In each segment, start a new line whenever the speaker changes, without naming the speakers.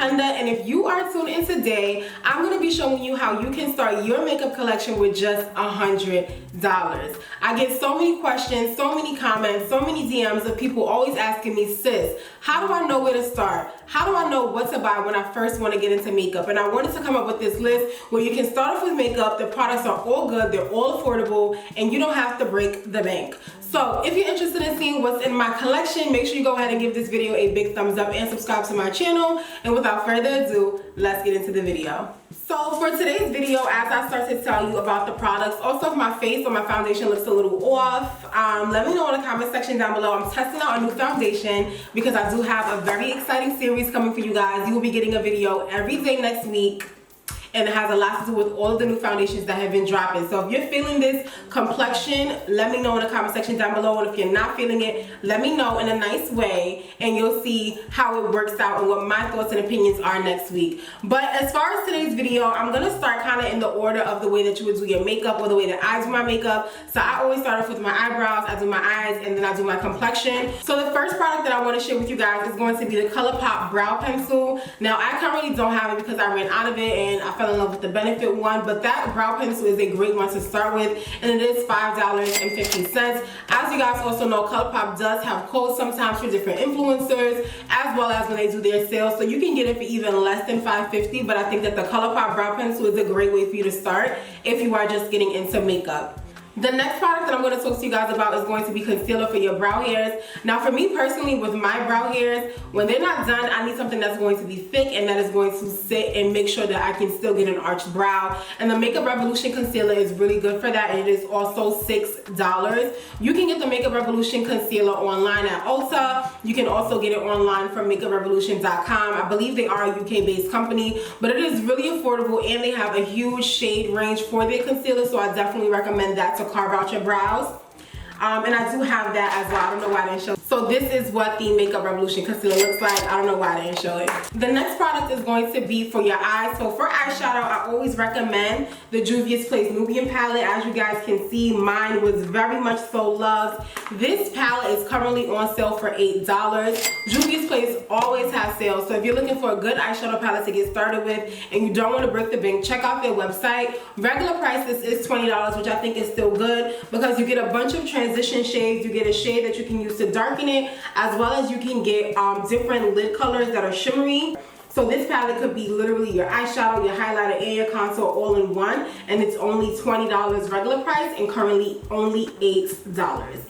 Ndeye10, and if you are tuned in today, I'm going to be showing you how you can start your makeup collection with just $100. I get so many questions, so many comments, so many DMs of people always asking me, sis, how do I know where to start? How do I know what to buy when I first want to get into makeup? And I wanted to come up with this list where you can start off with makeup. The products are all good, they're all affordable, and you don't have to break the bank. So if you're interested in seeing what's in my collection, make sure you go ahead and give this video a big thumbs up and subscribe to my channel. And without further ado, let's get into the video. So for today's video, as I start to tell you about the products, also if my face or my foundation looks a little off, let me know in the comment section down below. I'm testing out a new foundation because I do have a very exciting series coming for you guys. You will be getting a video every day next week. And it has a lot to do with all of the new foundations that have been dropping. So if you're feeling this complexion, let me know in the comment section down below. And if you're not feeling it, let me know in a nice way, and you'll see how it works out and what my thoughts and opinions are next week. But as far as today's video, I'm gonna start kind of in the order of the way that you would do your makeup or the way that I do my makeup. So I always start off with my eyebrows, I do my eyes, and then I do my complexion. So the first product that I want to share with you guys is going to be the ColourPop Brow Pencil. Now I currently don't have it because I ran out of it and I fell in love with the Benefit one, but that brow pencil is a great one to start with, and it is $5.50. As you guys also know, ColourPop does have codes sometimes for different influencers, as well as when they do their sales, so you can get it for even less than $5.50. But I think that the ColourPop brow pencil is a great way for you to start if you are just getting into makeup. The next product that I'm going to talk to you guys about is going to be concealer for your brow hairs. Now for me personally, with my brow hairs, when they're not done, I need something that's going to be thick and that is going to sit and make sure that I can still get an arched brow. And the Makeup Revolution concealer is really good for that, and it is also $6. You can get the Makeup Revolution concealer online at Ulta. You can also get it online from makeuprevolution.com. I believe they are a UK based company, but it is really affordable and they have a huge shade range for their concealer, so I definitely recommend that to carve out your brows. And I do have that as well. I don't know why I didn't show it. So this is what the Makeup Revolution concealer looks like. I don't know why I didn't show it. The next product is going to be for your eyes. So for eyeshadow, I always recommend the Juvia's Place Nubian palette. As you guys can see, mine was very much so loved. This palette is currently on sale for $8. Juvia's Place always has sales. So if you're looking for a good eyeshadow palette to get started with and you don't want to break the bank, check out their website. Regular price is $20, which I think is still good because you get a bunch of transition shades. You get a shade that you can use to darken it, as well as you can get different lid colors that are shimmery. So this palette could be literally your eyeshadow, your highlighter, and your contour all in one, and it's only $20 regular price and currently only $8.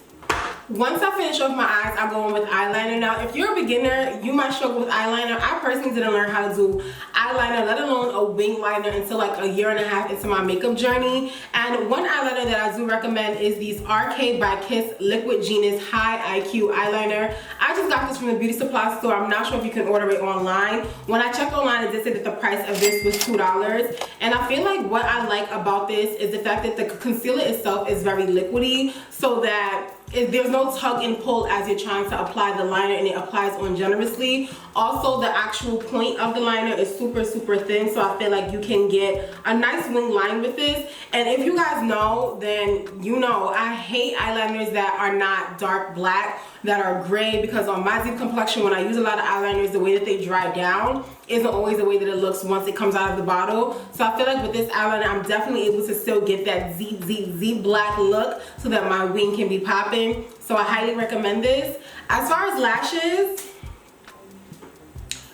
Once I finish off my eyes, I go in with eyeliner. Now, if you're a beginner, you might struggle with eyeliner. I personally didn't learn how to do eyeliner, let alone a wing liner, until like a year and a half into my makeup journey. And one eyeliner that I do recommend is these RK by Kiss Liquid Genius High IQ eyeliner. I just got this from the beauty supply store. I'm not sure if you can order it online. When I checked online, it did say that the price of this was $2. And I feel like what I like about this is the fact that the concealer itself is very liquidy, so that there's no tug and pull as you're trying to apply the liner, and it applies on generously. Also, the actual point of the liner is super thin, so I feel like you can get a nice wing line with this. And if you guys know, then you know I hate eyeliners that are not dark black, that are gray, because on my deep complexion, when I use a lot of eyeliners, the way that they dry down isn't always the way that it looks once it comes out of the bottle. So I feel like with this eyeliner, I'm definitely able to still get that Z black look so that my wing can be popping. So I highly recommend this. As far as lashes,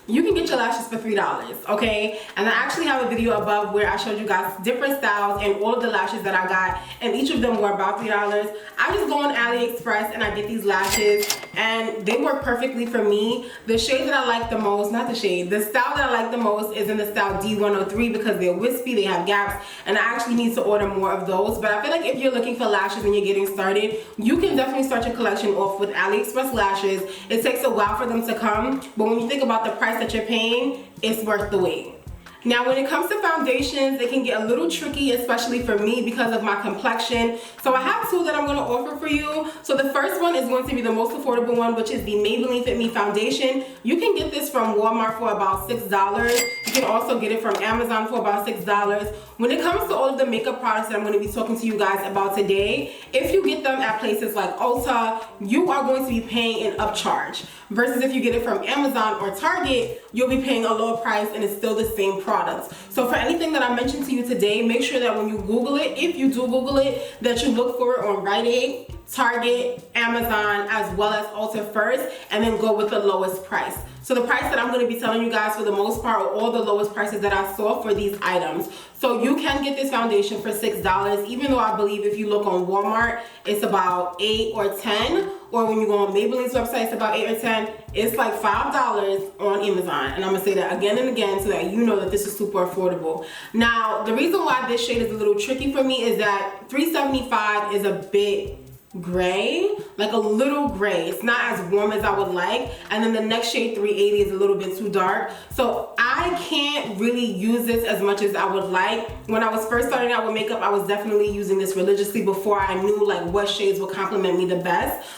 you can get your lashes for $3, okay? And I actually have a video above where I showed you guys different styles and all of the lashes that I got, and each of them were about $3. I just go on AliExpress and I get these lashes, and they work perfectly for me. The shade that I like the most, not the shade, the style that I like the most is in the style D103 because they're wispy, they have gaps, and I actually need to order more of those. But I feel like if you're looking for lashes and you're getting started, you can definitely start your collection off with AliExpress lashes. It takes a while for them to come, but when you think about the price that you're paying, it's worth the wait. Now when it comes to foundations, they can get a little tricky, especially for me because of my complexion. So I have two that I'm going to offer for you. So the first one is going to be the most affordable one, which is the Maybelline Fit Me foundation. You can get this from Walmart for about $6. You can also get it from Amazon for about $6. When it comes to all of the makeup products that I'm going to be talking to you guys about today, if you get them at places like Ulta, you are going to be paying an upcharge. Versus if you get it from Amazon or Target, you'll be paying a lower price and it's still the same products. So for anything that I mentioned to you today, make sure that when you Google it, if you do Google it, that you look for it on Rite Aid, Target, Amazon, as well as Ulta first, and then go with the lowest price. So the price that I'm going to be telling you guys for the most part are all the lowest prices that I saw for these items. So you can get this foundation for $6, even though I believe if you look on Walmart, it's about $8 or $10, or when you go on Maybelline's website, it's about $8 or $10. It's like $5 on Amazon, and I'm gonna say that again and again so that you know that this is super affordable. Now, the reason why this shade is a little tricky for me is that $375 is a bit gray, like a little gray. It's not as warm as I would like, and then the next shade, 380, is a little bit too dark. So I can't really use this as much as I would like. When I was first starting out with makeup, I was definitely using this religiously before I knew like what shades would complement me the best.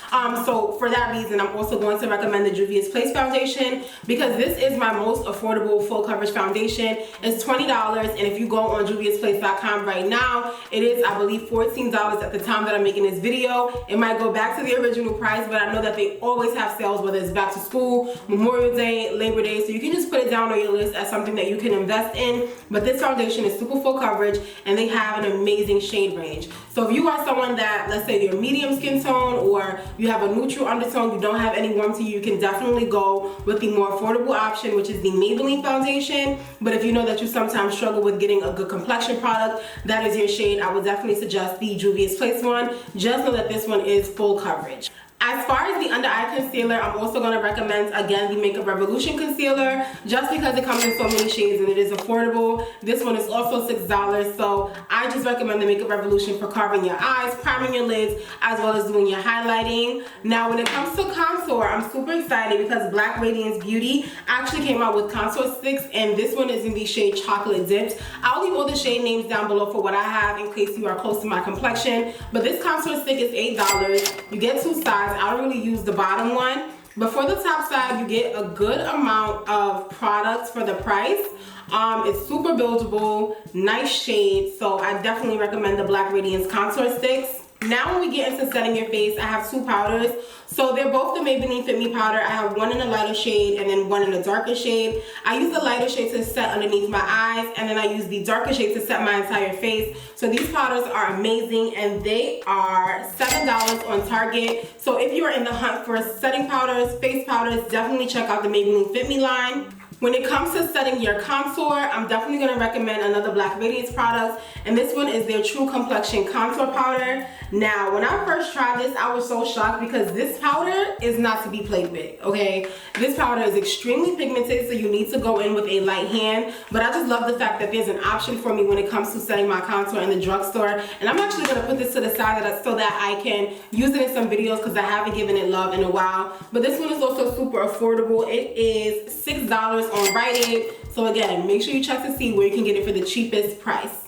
So for that reason, I'm also going to recommend the Juvia's Place foundation, because this is my most affordable full coverage foundation. It's $20, and if you go on juviasplace.com right now, it is, I believe, $14 at the time that I'm making this video. It might go back to the original price, but I know that they always have sales, whether it's back to school, Memorial Day, Labor Day, so you can just put it down on your list as something that you can invest in. But this foundation is super full coverage, and they have an amazing shade range. So if you are someone that, let's say you're medium skin tone, or you have a neutral undertone, you don't have any warmth to you, you can definitely go with the more affordable option, which is the Maybelline foundation. But if you know that you sometimes struggle with getting a good complexion product, that is your shade, I would definitely suggest the Juvia's Place one. Just know that this one is full coverage. As far as the under eye concealer, I'm also going to recommend again the Makeup Revolution concealer, just because it comes in so many shades and it is affordable. This one is also $6, so I just recommend the Makeup Revolution for carving your eyes, priming your lids, as well as doing your highlighting. Now when it comes to contour, I'm super excited because Black Radiance Beauty actually came out with contour sticks, and this one is in the shade Chocolate Dipped. I'll leave all the shade names down below for what I have in case you are close to my complexion, but this contour stick is $8. You get two sides. I don't really use the bottom one, but for the top side you get a good amount of products for the price. It's super buildable, nice shade, so I definitely recommend the Black Radiance contour sticks. Now when we get into setting your face, I have two powders. So they're both the Maybelline Fit Me powder. I have one in a lighter shade and then one in a darker shade. I use the lighter shade to set underneath my eyes, and then I use the darker shade to set my entire face. So these powders are amazing, and they are $7 on Target. So if you are in the hunt for setting powders, face powders, definitely check out the Maybelline Fit Me line. When it comes to setting your contour, I'm definitely going to recommend another Black Radiance product, and this one is their True Complexion Contour Powder. Now, when I first tried this, I was so shocked because this powder is not to be played with, okay? This powder is extremely pigmented, so you need to go in with a light hand, but I just love the fact that there's an option for me when it comes to setting my contour in the drugstore, and I'm actually going to put this to the side so that I can use it in some videos because I haven't given it love in a while. But this one is also super affordable. It is $6 on Rite Aid. So again, make sure you check to see where you can get it for the cheapest price.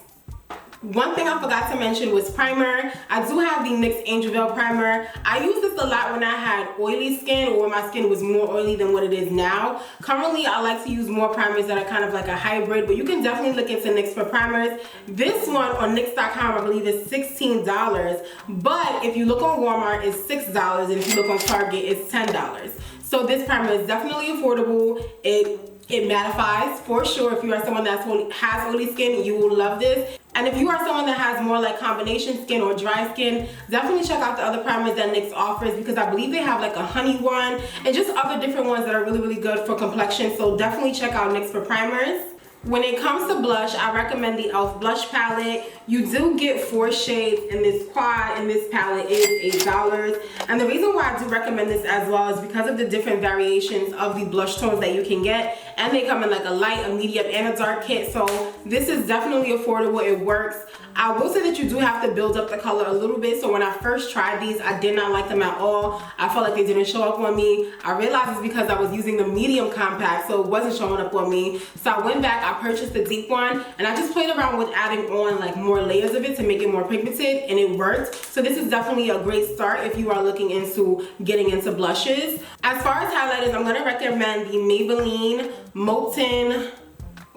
One thing I forgot to mention was primer. I do have the NYX Angel Veil primer. I used this a lot when I had oily skin, or when my skin was more oily than what it is now. Currently, I like to use more primers that are kind of like a hybrid, but you can definitely look into NYX for primers. This one on NYX.com, I believe, is $16, but if you look on Walmart, it's $6, and if you look on Target, it's $10. So this primer is definitely affordable. It mattifies for sure. If you are someone that has oily skin, you will love this. And if you are someone that has more like combination skin or dry skin, definitely check out the other primers that NYX offers, because I believe they have like a honey one and just other different ones that are really, really good for complexion. So definitely check out NYX for primers. When it comes to blush, I recommend the e.l.f. blush palette. You do get 4 shades in this quad, and this palette is $8. And the reason why I do recommend this as well is because of the different variations of the blush tones that you can get. And they come in like a light, a medium, and a dark kit. So this is definitely affordable. It works. I will say that you do have to build up the color a little bit. So when I first tried these, I did not like them at all. I felt like they didn't show up on me. I realized it's because I was using the medium compact, so it wasn't showing up on me. So I went back, I purchased the deep one, and I just played around with adding on like more layers of it to make it more pigmented, and it worked. So this is definitely a great start if you are looking into getting into blushes. As far as highlighters, I'm going to recommend the Maybelline Molten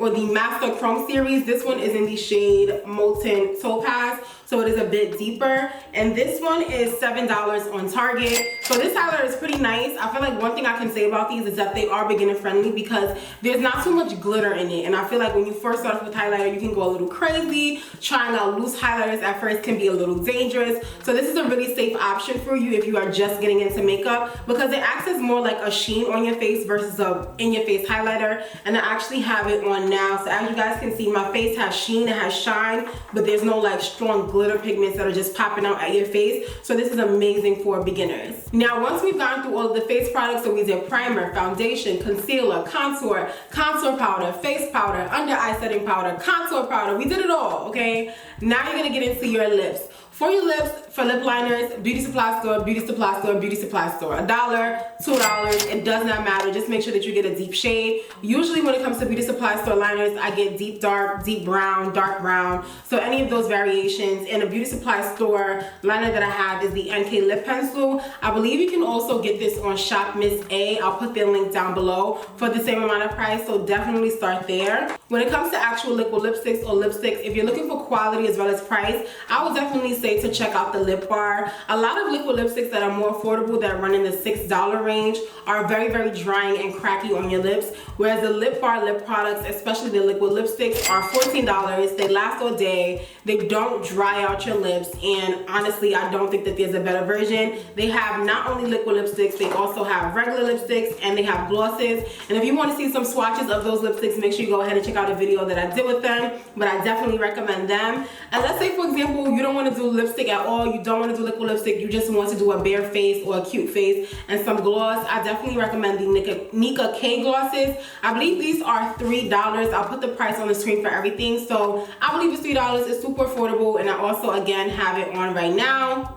or the Master Chrome series. This one is in the shade Molten Topaz, so it is a bit deeper, and this one is $7 on Target. So this highlighter is pretty nice. I feel like one thing I can say about these is that they are beginner friendly because there's not too much glitter in it, and I feel like when you first start off with highlighter, you can go a little crazy. Trying out loose highlighters at first can be a little dangerous, so this is a really safe option for you if you are just getting into makeup, because it acts as more like a sheen on your face versus a in-your-face highlighter. And I actually have it on now, so as you guys can see, my face has sheen, it has shine, but there's no like strong glitter pigments that are just popping out at your face. So this is amazing for beginners. Now once we've gone through all of the face products, so we did primer, foundation, concealer, contour powder, face powder, under eye setting powder, contour powder, we did it all, okay? Now you're gonna get into your lips. For your lips, for lip liners, beauty supply store, beauty supply store, beauty supply store. $1, $2, it does not matter. Just make sure that you get a deep shade. Usually when it comes to beauty supply store liners, I get deep dark, deep brown, dark brown. So any of those variations. And a beauty supply store liner that I have is the NK Lip Pencil. I believe you can also get this on Shop Miss A. I'll put their link down below for the same amount of price, so definitely start there. When it comes to actual liquid lipsticks or lipsticks, if you're looking for quality as well as price, I would definitely say to check out the Lip Bar. A lot of liquid lipsticks that are more affordable that run in the $6 range are very, very drying and cracky on your lips, whereas the Lip Bar lip products, especially the liquid lipsticks, are $14. They last all day, they don't dry out your lips, and honestly I don't think that there's a better version. They have not only liquid lipsticks, they also have regular lipsticks, and they have glosses. And if you want to see some swatches of those lipsticks, make sure you go ahead and check out a video that I did with them, but I definitely recommend them. And let's say for example you don't want to do lipstick at all, you don't want to do liquid lipstick, you just want to do a bare face or a cute face and some gloss, I definitely recommend the Nika K glosses. I believe these are $3. I'll put the price on the screen for everything, so I believe it's $3. It's super affordable, and I also again have it on right now.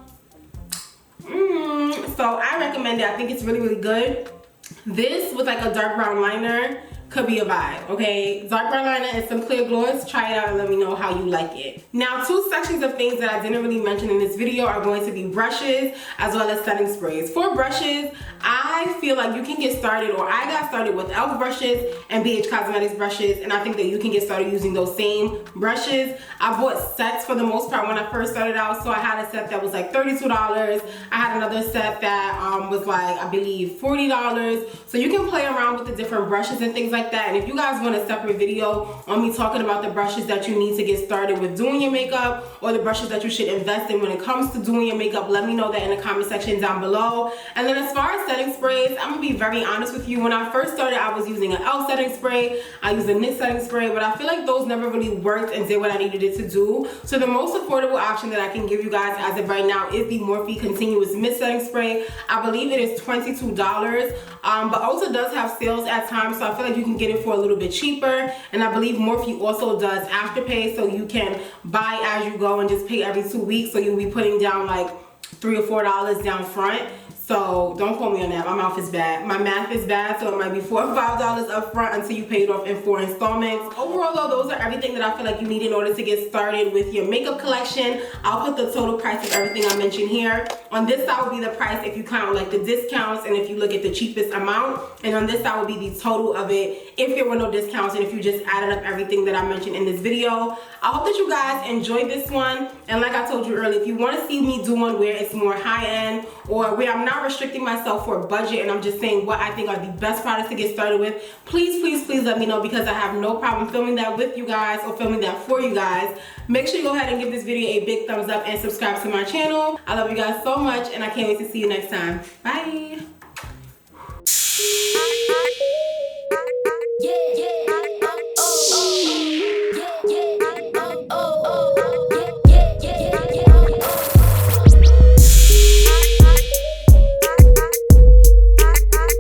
So I recommend it. I think it's really, really good. This with like a dark brown liner could be a vibe, okay? Dark brown liner and some clear gloss. Try it out and let me know how you like it. Now, two sections of things that I didn't really mention in this video are going to be brushes as well as setting sprays. For brushes, I feel like you can get started, or I got started with e.l.f. brushes and BH Cosmetics brushes, and I think that you can get started using those same brushes. I bought sets for the most part when I first started out, so I had a set that was like $32. I had another set that was like, I believe, $40. So you can play around with the different brushes and things like that. And if you guys want a separate video on me talking about the brushes that you need to get started with doing your makeup, or the brushes that you should invest in when it comes to doing your makeup, let me know that in the comment section down below. And then as far as setting sprays, I'm gonna be very honest with you. When I first started, I was using an e.l.f. setting spray, I used a NYX setting spray, but I feel like those never really worked and did what I needed it to do. So the most affordable option that I can give you guys as of right now is the Morphe Continuous Mist Setting Spray. I believe it is $22, but also does have sales at times, so I feel like you can get it for a little bit cheaper. And I believe Morphe also does Afterpay, so you can buy as you go and just pay every 2 weeks, so you'll be putting down like $3 or $4 down front. So don't quote me on that. My mouth is bad. My math is bad, so it might be $4 or $5 up front until you pay it off in 4 installments. Overall though, those are everything that I feel like you need in order to get started with your makeup collection. I'll put the total price of everything I mentioned here. On this side will be the price if you count like the discounts and if you look at the cheapest amount. And on this side will be the total of it if there were no discounts and if you just added up everything that I mentioned in this video. I hope that you guys enjoyed this one. And like I told you earlier, if you want to see me do one where it's more high-end or where I'm not restricting myself for a budget and I'm just saying what I think are the best products to get started with, please, please, please let me know, because I have no problem filming that with you guys or filming that for you guys. Make sure you go ahead and give this video a big thumbs up and subscribe to my channel. I love you guys so much, and I can't wait to see you next time. Bye.
Yeah.